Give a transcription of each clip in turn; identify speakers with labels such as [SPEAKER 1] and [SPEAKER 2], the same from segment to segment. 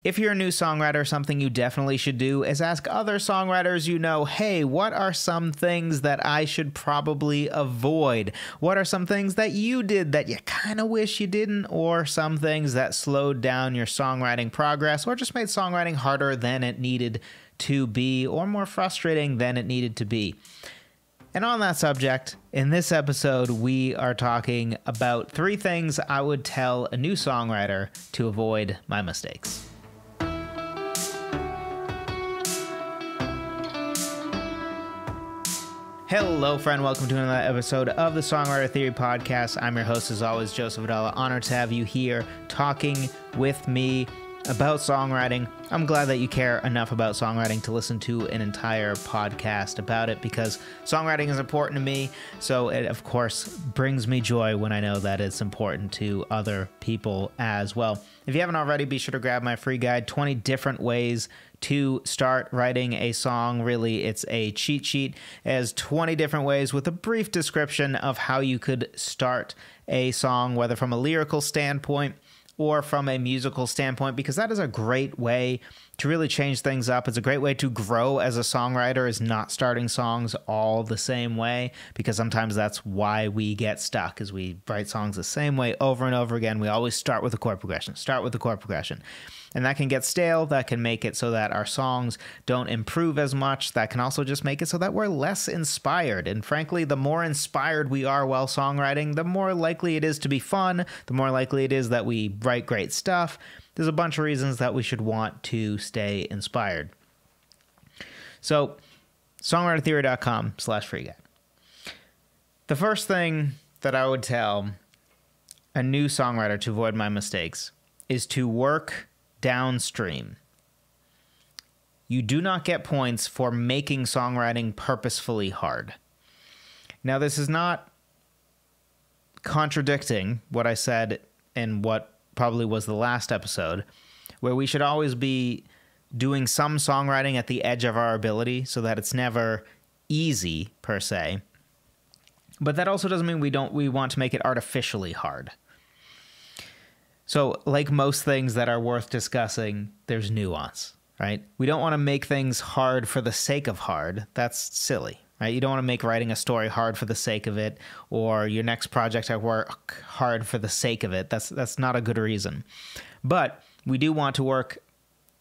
[SPEAKER 1] If you're a new songwriter, something you definitely should do is ask other songwriters you know, hey, what are some things that I should probably avoid? What are some things that you did that you kind of wish you didn't? Or some things that slowed down your songwriting progress or just made songwriting harder than it needed to be or more frustrating than it needed to be? And on that subject, in this episode, we are talking about 3 things I would tell a new songwriter to avoid my mistakes. Hello, friend. Welcome to another episode of the Songwriter Theory Podcast. I'm your host, as always, Joseph Adala. Honored to have you here talking with me about songwriting. I'm glad that you care enough about songwriting to listen to an entire podcast about it because songwriting is important to me. So it, of course, brings me joy when I know that it's important to other people as well. If you haven't already, be sure to grab my free guide, 20 different ways to start writing a song. Really, it's a cheat sheet. It has 20 different ways with a brief description of how you could start a song, whether from a lyrical standpoint or from a musical standpoint, because that is a great way to really change things up. It's a great way to grow as a songwriter, is not starting songs all the same way, because sometimes that's why we get stuck, is we write songs the same way over and over again. We always start with a chord progression, And that can get stale. That can make it so that our songs don't improve as much. That can also just make it so that we're less inspired. And frankly, the more inspired we are while songwriting, the more likely it is to be fun, the more likely it is that we write great stuff. There's a bunch of reasons that we should want to stay inspired. So, songwritertheory.com/free guide. The first thing that I would tell a new songwriter to avoid my mistakes is to work downstream. You do not get points for making songwriting purposefully hard. Now, this is not contradicting what I said in what probably was the last episode, where we should always be doing some songwriting at the edge of our ability so that it's never easy per se. But that also doesn't mean we want to make it artificially hard. So, like most things that are worth discussing, there's nuance, right? We don't want to make things hard for the sake of hard. That's silly, right? You don't want to make writing a story hard for the sake of it, or your next project at work hard for the sake of it. That's not a good reason. But we do want to work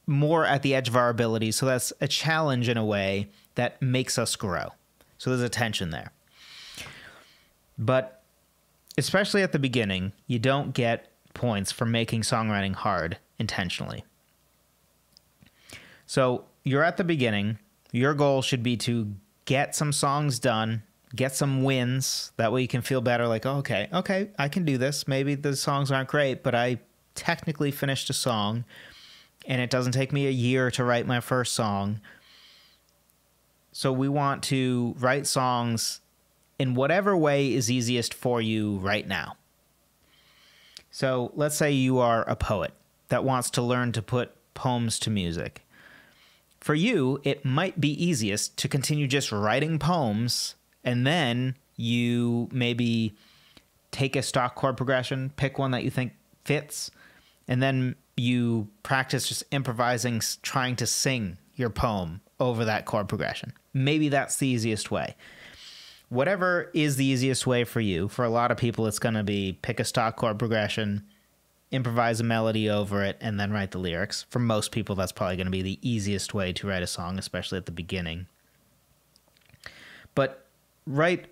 [SPEAKER 1] more at the edge of our abilities, so that's a challenge in a way that makes us grow. So there's a tension there. But especially at the beginning, you don't get points for making songwriting hard intentionally. So you're at the beginning. Your goal should be to get some songs done, get some wins. That way you can feel better, like, oh, okay, I can do this. Maybe the songs aren't great, but I technically finished a song, and it doesn't take me a year to write my first song. So we want to write songs in whatever way is easiest for you right now. So let's say you are a poet that wants to learn to put poems to music. For you, it might be easiest to continue just writing poems, and then you maybe take a stock chord progression, pick one that you think fits, and then you practice just improvising, trying to sing your poem over that chord progression. Maybe that's the easiest way. Whatever is the easiest way for you. For a lot of people, it's going to be pick a stock chord progression, improvise a melody over it, and then write the lyrics. For most people, that's probably going to be the easiest way to write a song, especially at the beginning. But write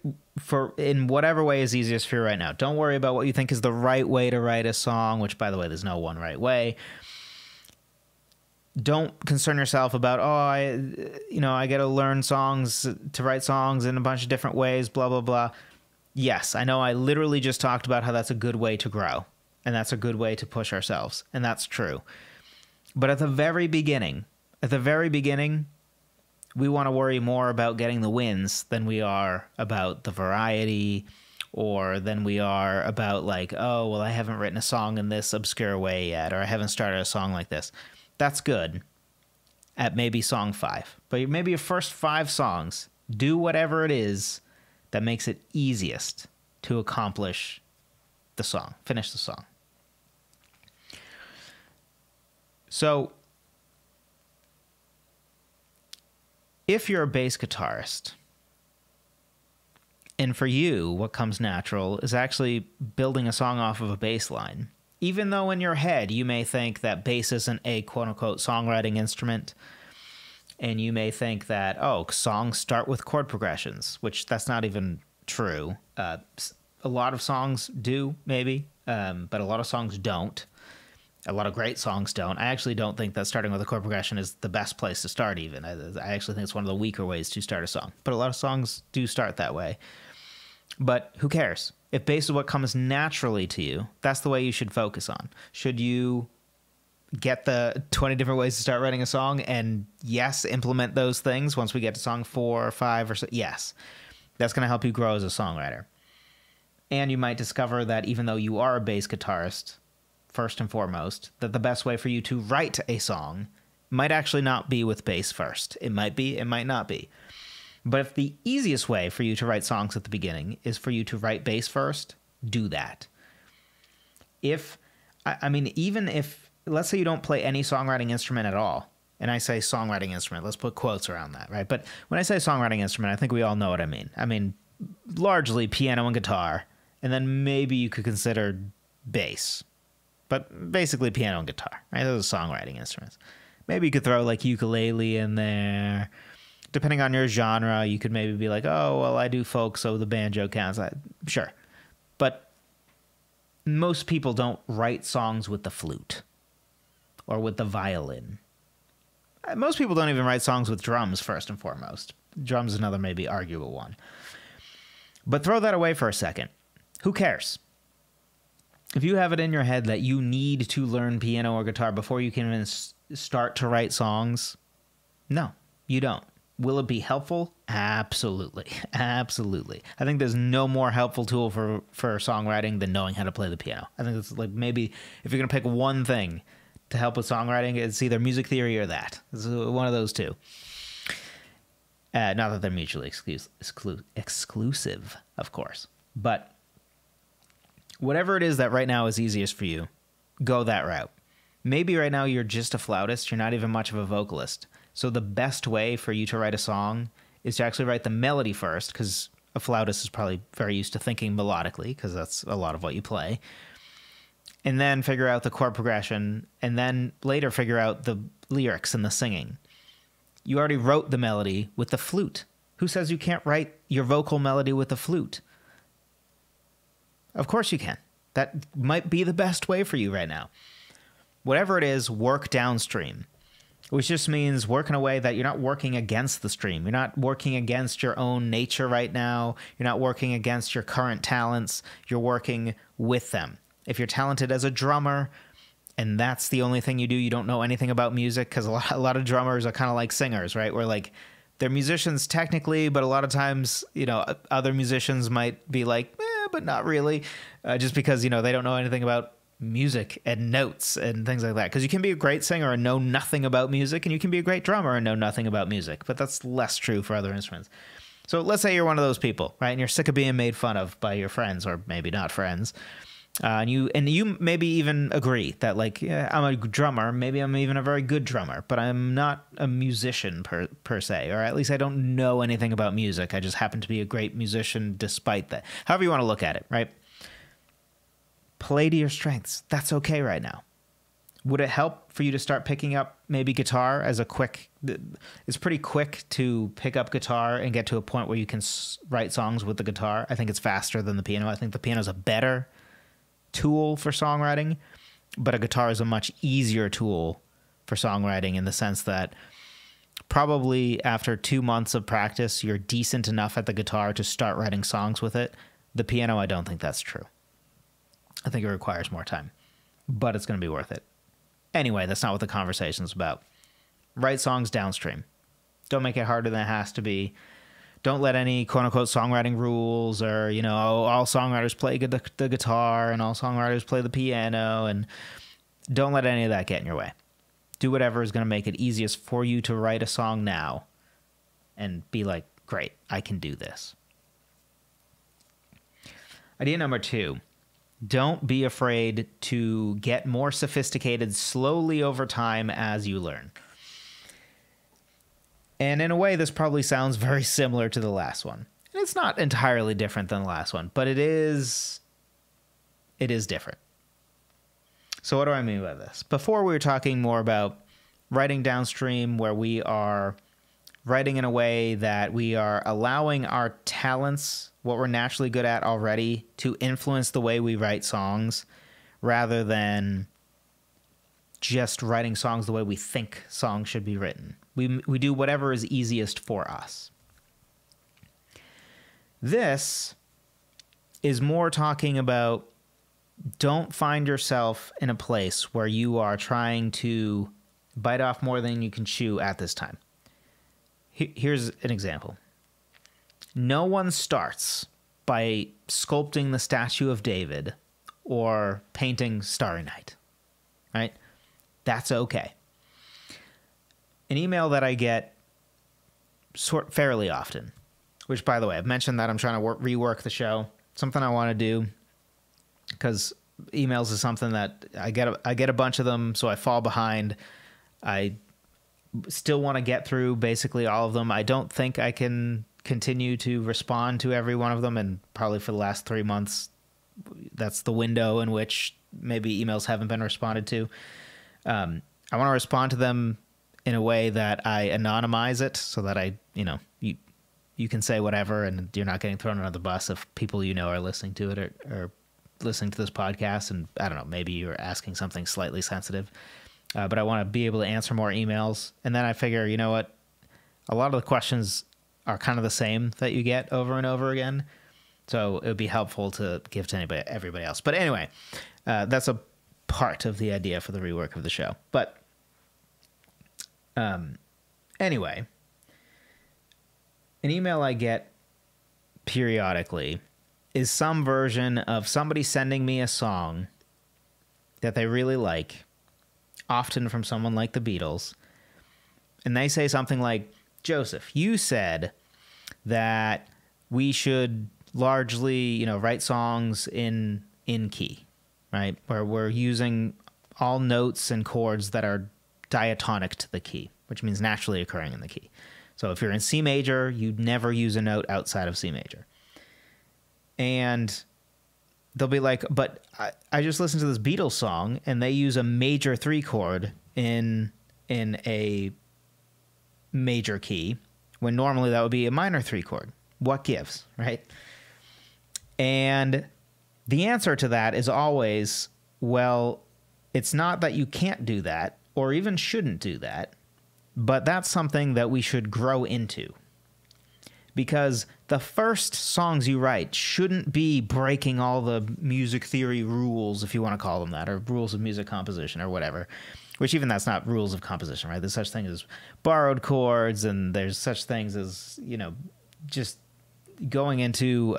[SPEAKER 1] in whatever way is easiest for you right now. Don't worry about what you think is the right way to write a song, which, by the way, there's no one right way. Don't concern yourself about, I got to learn songs to write songs in a bunch of different ways, blah, blah, blah. Yes, I know I literally just talked about how that's a good way to grow, and that's a good way to push ourselves, and that's true. But at the very beginning, we want to worry more about getting the wins than we are about the variety, or than we are about like, oh, well, I haven't written a song in this obscure way yet, or I haven't started a song like this. That's good at maybe song 5. But maybe your first 5 songs, do whatever it is that makes it easiest to accomplish the song, finish the song. So if you're a bass guitarist, and for you, what comes natural is actually building a song off of a bass line. Even though in your head you may think that bass isn't a quote-unquote songwriting instrument, and you may think that, oh, songs start with chord progressions, which that's not even true. A lot of songs do, maybe, but a lot of songs don't. A lot of great songs don't. I actually don't think that starting with a chord progression is the best place to start even. I actually think it's one of the weaker ways to start a song. But a lot of songs do start that way. But who cares? If bass is what comes naturally to you, that's the way you should focus on. Should you get the 20 different ways to start writing a song and, yes, implement those things once we get to song 4 or 5 or so? Yes. That's going to help you grow as a songwriter. And you might discover that even though you are a bass guitarist, first and foremost, that the best way for you to write a song might actually not be with bass first. It might be, it might not be. But if the easiest way for you to write songs at the beginning is for you to write bass first, do that. Even if, let's say you don't play any songwriting instrument at all, and I say songwriting instrument, let's put quotes around that, right? But when I say songwriting instrument, I think we all know what I mean. I mean, largely piano and guitar, and then maybe you could consider bass, but basically piano and guitar, right? Those are songwriting instruments. Maybe you could throw like ukulele in there. Depending on your genre, you could maybe be like, oh, well, I do folk, so the banjo counts. Sure. But most people don't write songs with the flute or with the violin. Most people don't even write songs with drums, first and foremost. Drums is another maybe arguable one. But throw that away for a second. Who cares? If you have it in your head that you need to learn piano or guitar before you can even start to write songs, no, you don't. Will it be helpful? Absolutely. Absolutely. I think there's no more helpful tool for songwriting than knowing how to play the piano. I think it's like maybe if you're going to pick one thing to help with songwriting, it's either music theory or that. It's one of those two. Not that they're mutually exclusive, of course. But whatever it is that right now is easiest for you, go that route. Maybe right now you're just a flautist. You're not even much of a vocalist. So the best way for you to write a song is to actually write the melody first, because a flautist is probably very used to thinking melodically, because that's a lot of what you play. And then figure out the chord progression, and then later figure out the lyrics and the singing. You already wrote the melody with the flute. Who says you can't write your vocal melody with the flute? Of course you can. That might be the best way for you right now. Whatever it is, work downstream. Which just means work in a way that you're not working against the stream. You're not working against your own nature right now. You're not working against your current talents. You're working with them. If you're talented as a drummer, and that's the only thing you do, you don't know anything about music, because a lot of drummers are kind of like singers, right? Where like they're musicians technically, but a lot of times, other musicians might be like, but not really, just because, they don't know anything about music and notes and things like that. Because you can be a great singer and know nothing about music, and you can be a great drummer and know nothing about music, but that's less true for other instruments. So let's say you're one of those people, right? And you're sick of being made fun of by your friends, or maybe not friends. And you maybe even agree that, like, yeah, I'm a drummer, maybe I'm even a very good drummer, but I'm not a musician per se, or at least I don't know anything about music. I just happen to be a great musician despite that. However you want to look at it, right? Play to your strengths. That's okay right now. Would it help for you to start picking up maybe guitar as a quick... It's pretty quick to pick up guitar and get to a point where you can write songs with the guitar. I think it's faster than the piano. I think the piano is a better tool for songwriting, but a guitar is a much easier tool for songwriting in the sense that probably after 2 months of practice, you're decent enough at the guitar to start writing songs with it. The piano, I don't think that's true. I think it requires more time, but it's going to be worth it. Anyway, that's not what the conversation's about. Write songs downstream. Don't make it harder than it has to be. Don't let any quote-unquote songwriting rules or, all songwriters play the guitar and all songwriters play the piano, and don't let any of that get in your way. Do whatever is going to make it easiest for you to write a song now and be like, great, I can do this. Idea number 2. Don't be afraid to get more sophisticated slowly over time as you learn. And in a way, this probably sounds very similar to the last one. And it's not entirely different than the last one, but it is different. So what do I mean by this? Before we were talking more about writing downstream, where we are writing in a way that we are allowing our talents, what we're naturally good at already, to influence the way we write songs, rather than just writing songs the way we think songs should be written. We do whatever is easiest for us. This is more talking about, don't find yourself in a place where you are trying to bite off more than you can chew at this time. Here's an example. No one starts by sculpting the statue of David or painting Starry Night, right? That's okay. An email that I get fairly often, which, by the way, I've mentioned that I'm trying to rework the show, something I want to do, because emails is something that I get a bunch of them, so I fall behind. I still want to get through basically all of them. I don't think I can continue to respond to every one of them, and probably for the last 3 months, that's the window in which maybe emails haven't been responded to. I want to respond to them in a way that I anonymize it, so that you can say whatever and you're not getting thrown under the bus if people you know are listening to it or listening to this podcast, and I don't know, maybe you're asking something slightly sensitive. But I want to be able to answer more emails. And then I figure, you know what? A lot of the questions are kind of the same that you get over and over again. So it would be helpful to give to everybody else. But anyway, that's a part of the idea for the rework of the show. But anyway, an email I get periodically is some version of somebody sending me a song that they really like, often from someone like the Beatles, and they say something like, Joseph, you said that we should largely, write songs in key, right? Where we're using all notes and chords that are diatonic to the key, which means naturally occurring in the key. So if you're in C major, you'd never use a note outside of C major. And they'll be like, but I just listened to this Beatles song and they use a major 3 chord in a major key, when normally that would be a minor 3 chord. What gives, right? And the answer to that is always, well, it's not that you can't do that or even shouldn't do that, but that's something that we should grow into. Because the first songs you write shouldn't be breaking all the music theory rules, if you want to call them that, or rules of music composition or whatever, which even that's not rules of composition, right? There's such things as borrowed chords, and there's such things as, just going into,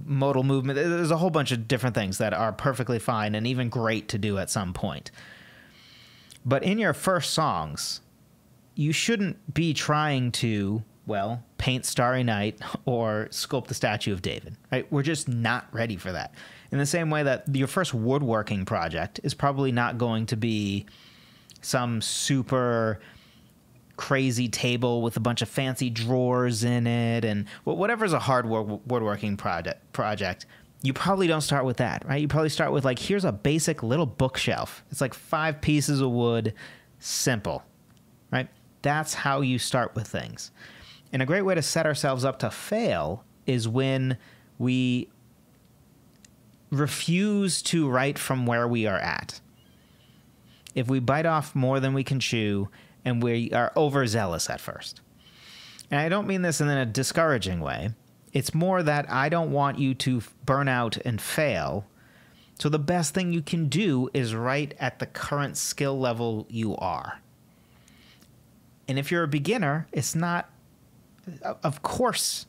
[SPEAKER 1] modal movement. There's a whole bunch of different things that are perfectly fine and even great to do at some point. But in your first songs, you shouldn't be trying to, paint Starry Night or sculpt the statue of David, right? We're just not ready for that. In the same way that your first woodworking project is probably not going to be some super crazy table with a bunch of fancy drawers in it, and whatever's a hard woodworking project, you probably don't start with that, right? You probably start with, here's a basic little bookshelf. It's like 5 pieces of wood, simple, right? That's how you start with things. And a great way to set ourselves up to fail is when we refuse to write from where we are at. If we bite off more than we can chew and we are overzealous at first. And I don't mean this in a discouraging way. It's more that I don't want you to burn out and fail. So the best thing you can do is write at the current skill level you are. And if you're a beginner, it's not... Of course,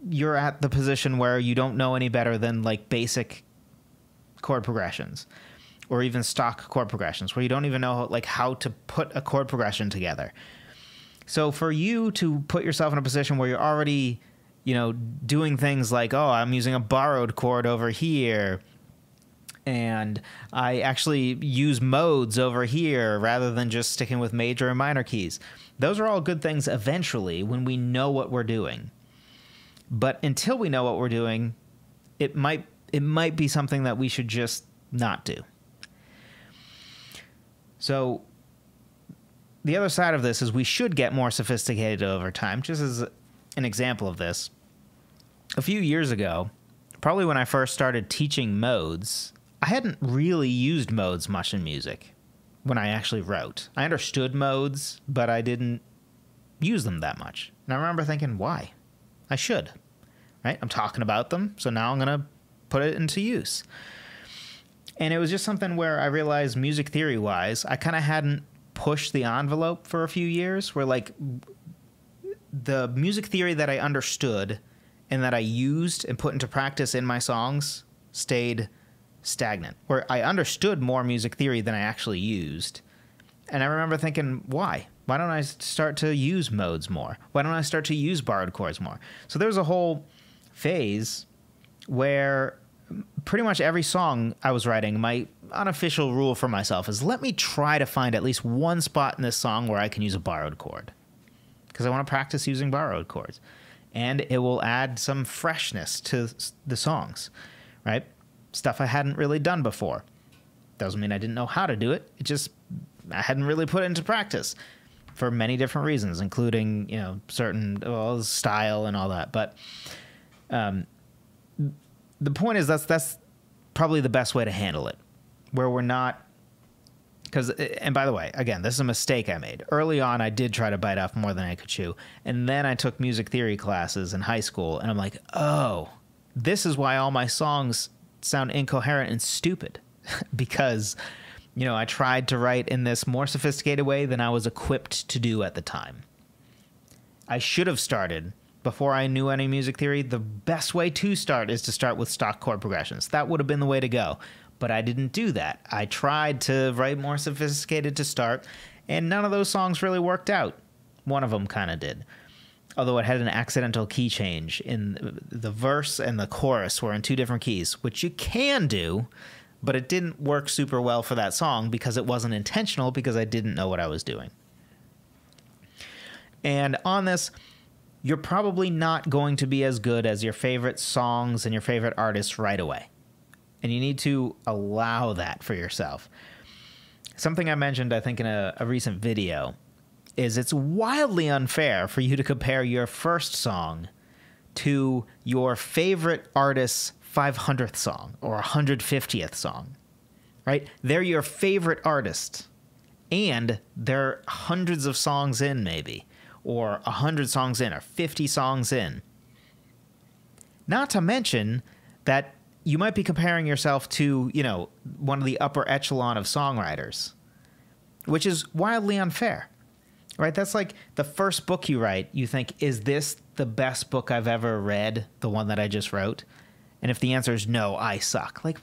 [SPEAKER 1] you're at the position where you don't know any better than basic chord progressions, or even stock chord progressions, where you don't even know how to put a chord progression together. So for you to put yourself in a position where you're already, doing things like, oh, I'm using a borrowed chord over here, And I actually use modes over here rather than just sticking with major and minor keys. Those are all good things eventually when we know what we're doing. But until we know what we're doing, it might be something that we should just not do. So the other side of this is we should get more sophisticated over time. Just as an example of this, a few years ago, probably when I first started teaching modes, I hadn't really used modes much in music when I actually wrote. I understood modes, but I didn't use them that much. And I remember thinking, why? I should, right? I'm talking about them, so now I'm going to put it into use. And it was just something where I realized music theory-wise, I kind of hadn't pushed the envelope for a few years, where like the music theory that I understood and that I used and put into practice in my songs stayed stagnant, where I understood more music theory than I actually used. And I remember thinking, why? Why don't I start to use modes more? Why don't I start to use borrowed chords more? So there was a whole phase where pretty much every song I was writing, my unofficial rule for myself is let me try to find at least one spot in this song where I can use a borrowed chord, because I want to practice using borrowed chords. And it will add some freshness to the songs, right? Stuff I hadn't really done before. Doesn't mean I didn't know how to do it. It just, I hadn't really put it into practice for many different reasons, including, you know, certain style and all that. But the point is that's probably the best way to handle it, where we're not, because, and by the way, again, this is a mistake I made. Early on, I did try to bite off more than I could chew. And then I took music theory classes in high school, and I'm like, oh, this is why all my songs sound incoherent and stupid. Because, you know, I tried to write in this more sophisticated way than I was equipped to do at the time. I should have started before I knew any music theory. The best way to start is to start with stock chord progressions. That would have been the way to go. But I didn't do that. I tried to write more sophisticated to start, and none of those songs really worked out. One of them kind of did. Although it had an accidental key change in the verse, and the chorus were in two different keys, which you can do, but it didn't work super well for that song because it wasn't intentional, because I didn't know what I was doing. And on this, you're probably not going to be as good as your favorite songs and your favorite artists right away. And you need to allow that for yourself. Something I mentioned, I think, in a recent video is it's wildly unfair for you to compare your first song to your favorite artist's 500th song or 150th song, right? They're your favorite artist, and they're hundreds of songs in maybe, or 100 songs in, or 50 songs in. Not to mention that you might be comparing yourself to, you know, one of the upper echelon of songwriters, which is wildly unfair, right? That's like the first book you write, you think, is this the best book I've ever read, the one that I just wrote? And if the answer is no, I suck. Like,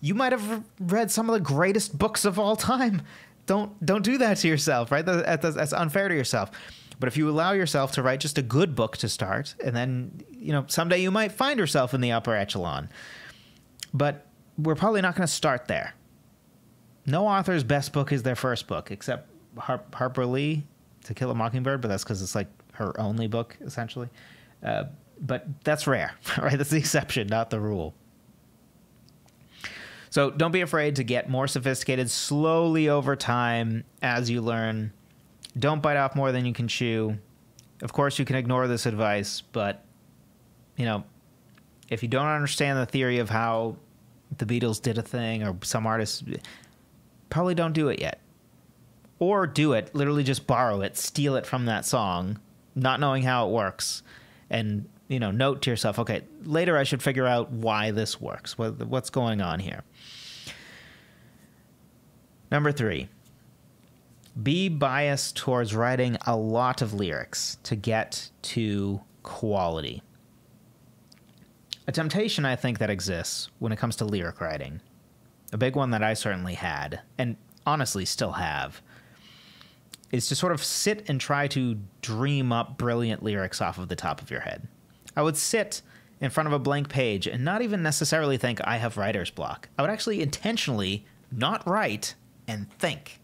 [SPEAKER 1] you might have read some of the greatest books of all time. Don't do that to yourself, right? That's unfair to yourself. But if you allow yourself to write just a good book to start, and then, you know, someday you might find yourself in the upper echelon. But we're probably not going to start there. No author's best book is their first book, except Harper Lee, To Kill a Mockingbird, but that's because it's like her only book, essentially. But that's rare, right? That's the exception, not the rule. So don't be afraid to get more sophisticated slowly over time as you learn. Don't bite off more than you can chew. Of course, you can ignore this advice, but, you know, if you don't understand the theory of how the Beatles did a thing, or some artists, probably don't do it yet. Or do it, literally just borrow it, steal it from that song, not knowing how it works, and, you know, note to yourself, okay, later I should figure out why this works, what's going on here. Number 3, be biased towards writing a lot of lyrics to get to quality. A temptation, I think, that exists when it comes to lyric writing, a big one that I certainly had, and honestly still have, is to sort of sit and try to dream up brilliant lyrics off of the top of your head. I would sit in front of a blank page and not even necessarily think I have writer's block. I would actually intentionally not write and think.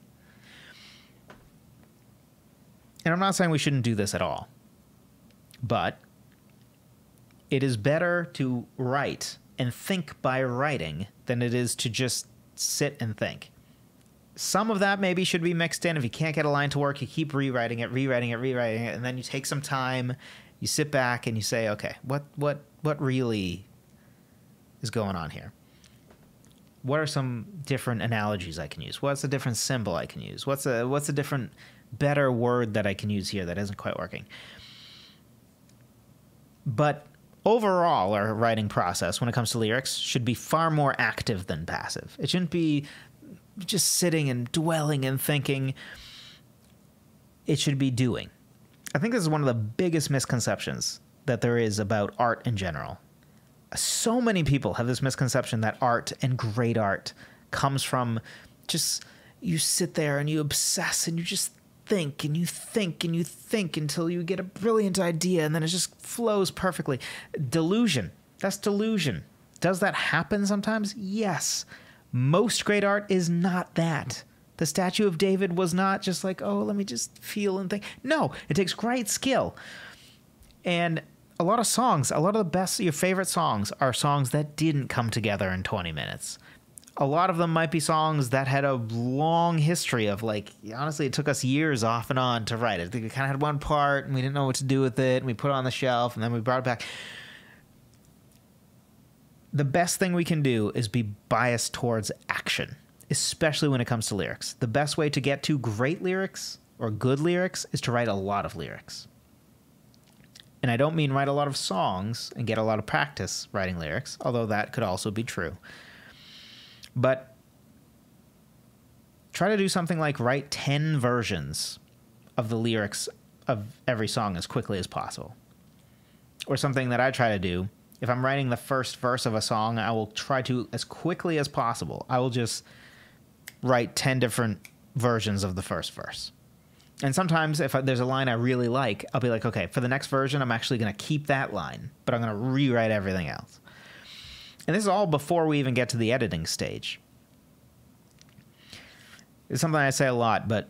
[SPEAKER 1] And I'm not saying we shouldn't do this at all, but it is better to write and think by writing than it is to just sit and think. Some of that maybe should be mixed in. If you can't get a line to work, you keep rewriting it, and then you take some time, you sit back and you say, okay, what really is going on here? What are some different analogies I can use? What's a different symbol I can use? What's a different, better word that I can use here that isn't quite working? But overall, our writing process when it comes to lyrics should be far more active than passive. It shouldn't be just sitting and dwelling and thinking. It should be doing. I think this is one of the biggest misconceptions that there is about art in general. So many people have this misconception that art and great art comes from just you sit there and you obsess and you just think and you think and you think until you get a brilliant idea and then it just flows perfectly. Delusion. That's delusion. Does that happen sometimes? Yes. Most great art is not that. The Statue of David was not just like, oh, let me just feel and think. No, it takes great skill. And a lot of songs, a lot of the best, your favorite songs are songs that didn't come together in 20 minutes. A lot of them might be songs that had a long history of, like, honestly, it took us years off and on to write it. We kind of had one part and we didn't know what to do with it and we put it on the shelf and then we brought it back. The best thing we can do is be biased towards action, especially when it comes to lyrics. The best way to get to great lyrics or good lyrics is to write a lot of lyrics. And I don't mean write a lot of songs and get a lot of practice writing lyrics, although that could also be true. But try to do something like write 10 versions of the lyrics of every song as quickly as possible. Or something that I try to do, if I'm writing the first verse of a song, I will try to, as quickly as possible, I will just write 10 different versions of the first verse. And sometimes if there's a line I really like, I'll be like, okay, for the next version, I'm actually going to keep that line, but I'm going to rewrite everything else. And this is all before we even get to the editing stage. It's something I say a lot, but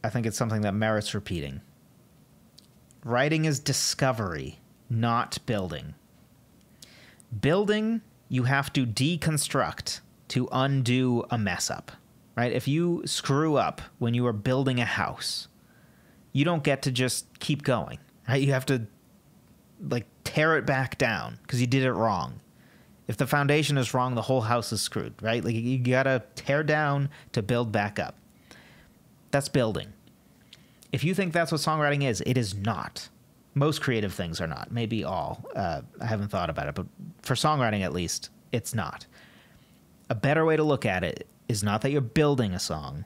[SPEAKER 1] I think it's something that merits repeating. Writing is discovery, not building. Building, you have to deconstruct to undo a mess up. Right? If you screw up when you are building a house, you don't get to just keep going, right? You have to, like, tear it back down because you did it wrong. If the foundation is wrong, the whole house is screwed, right? Like, you gotta tear down to build back up. That's building. If you think that's what songwriting is, it is not. Most creative things are not. Maybe all. I haven't thought about it, but for songwriting at least, it's not. A better way to look at it is not that you're building a song.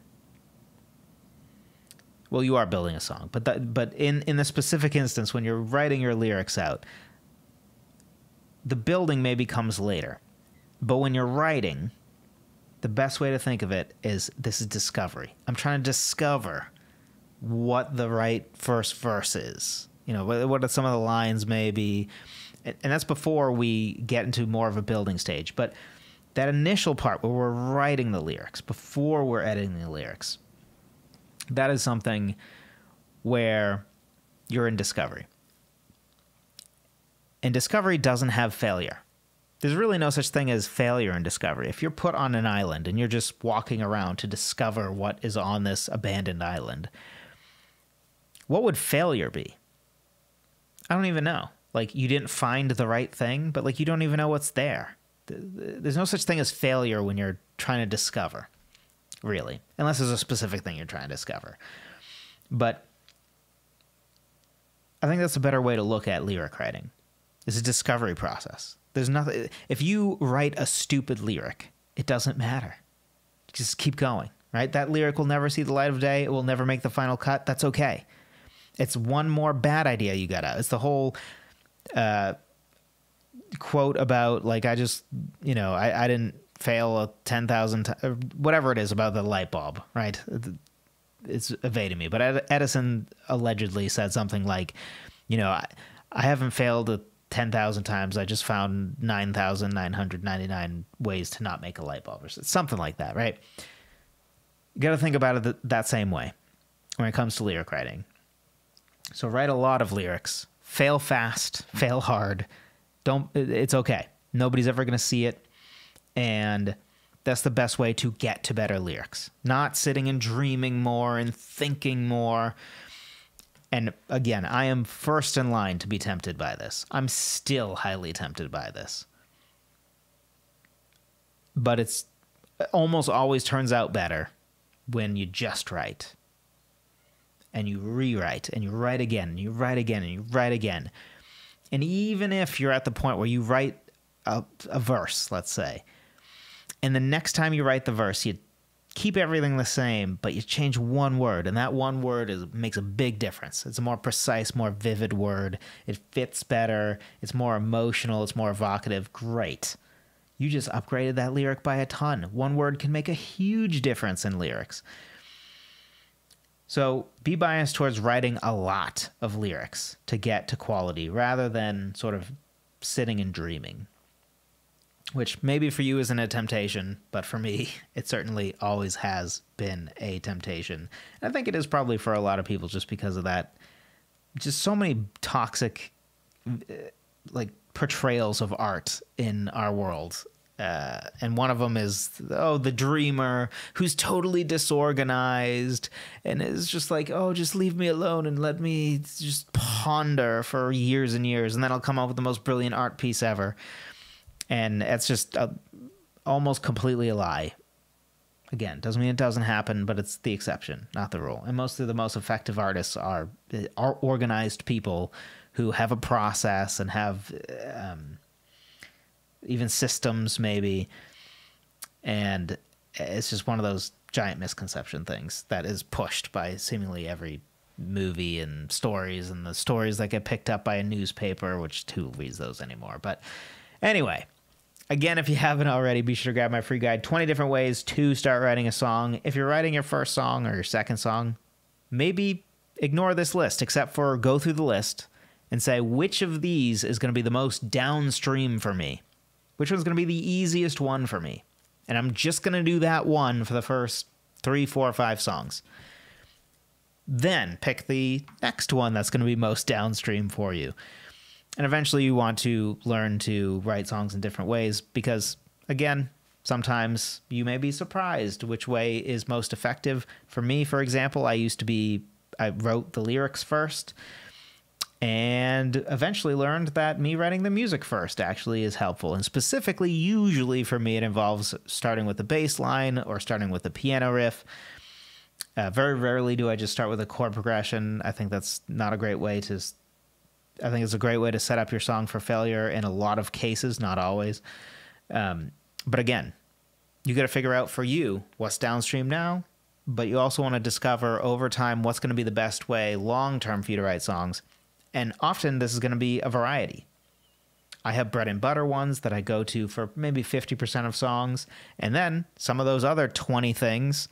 [SPEAKER 1] Well, you are building a song, but in the specific instance, when you're writing your lyrics out, the building maybe comes later. But when you're writing, the best way to think of it is this is discovery. I'm trying to discover what the right first verse is. You know, what are some of the lines maybe, and that's before we get into more of a building stage. But that initial part where we're writing the lyrics, before we're editing the lyrics, that is something where you're in discovery. And discovery doesn't have failure. There's really no such thing as failure in discovery. If you're put on an island and you're just walking around to discover what is on this abandoned island, what would failure be? I don't even know. Like, you didn't find the right thing, but, like, you don't even know what's there. There's no such thing as failure when you're trying to discover, really, unless there's a specific thing you're trying to discover. But I think that's a better way to look at lyric writing. It's a discovery process. There's nothing. If you write a stupid lyric, it doesn't matter. Just keep going, right? That lyric will never see the light of day. It will never make the final cut. That's okay. It's one more bad idea you got out. It's the whole quote about, like, I just, you know, I didn't fail a 10,000 or whatever it is about the light bulb, right? It's evading me. But Edison allegedly said something like, you know, I haven't failed 10,000 times, I just found 9,999 ways to not make a light bulb, or something like that, right? You got to think about it that same way when it comes to lyric writing. So write a lot of lyrics. Fail fast, fail hard. It's okay. Nobody's ever going to see it. And that's the best way to get to better lyrics. Not sitting and dreaming more and thinking more. And again, I am first in line to be tempted by this. I'm still highly tempted by this. But it almost always turns out better when you just write. And you rewrite, and you write again, and you write again, and you write again. And even if you're at the point where you write a verse, let's say, and the next time you write the verse, you keep everything the same, but you change one word, and that one word makes a big difference. It's a more precise, more vivid word. It fits better. It's more emotional. It's more evocative. Great. You just upgraded that lyric by a ton. One word can make a huge difference in lyrics. So be biased towards writing a lot of lyrics to get to quality rather than sort of sitting and dreaming, which maybe for you isn't a temptation, but for me, it certainly always has been a temptation. And I think it is probably for a lot of people just because of that. Just so many toxic, like, portrayals of art in our world. And one of them is, the dreamer who's totally disorganized and is just like, just leave me alone and let me just ponder for years and years, and then I'll come up with the most brilliant art piece ever. And it's just almost completely a lie. Again, doesn't mean it doesn't happen, but it's the exception, not the rule. And most of the most effective artists are organized people who have a process and have even systems maybe. And it's just one of those giant misconception things that is pushed by seemingly every movie and stories, and the stories that get picked up by a newspaper, which who reads those anymore? But anyway, again, if you haven't already, be sure to grab my free guide, 20 different ways to start writing a song. If you're writing your first song or your second song, maybe ignore this list, except for go through the list and say, which of these is going to be the most downstream for me? Which one's going to be the easiest one for me? And I'm just going to do that one for the first 3, 4, 5 songs. Then pick the next one that's going to be most downstream for you. And eventually you want to learn to write songs in different ways because, again, sometimes you may be surprised which way is most effective. For me, for example, I wrote the lyrics first and eventually learned that me writing the music first actually is helpful. And specifically, usually for me, it involves starting with the bass line or starting with the piano riff. Very rarely do I just start with a chord progression. I think that's not a great way to... I think it's a great way to set up your song for failure in a lot of cases, not always. But again, you got to figure out for you what's downstream now, but you also want to discover over time what's going to be the best way long-term for you to write songs. And often this is going to be a variety. I have bread and butter ones that I go to for maybe 50% of songs. And then some of those other 20 things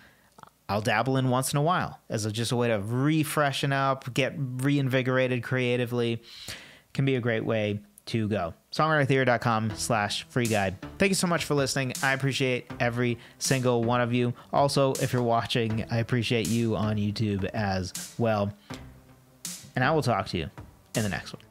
[SPEAKER 1] I'll dabble in once in a while as just a way to refreshen up, get reinvigorated creatively. Can be a great way to go. Songwritertheory.com/free guide. Thank you so much for listening. I appreciate every single one of you. Also, if you're watching, I appreciate you on YouTube as well. And I will talk to you in the next one.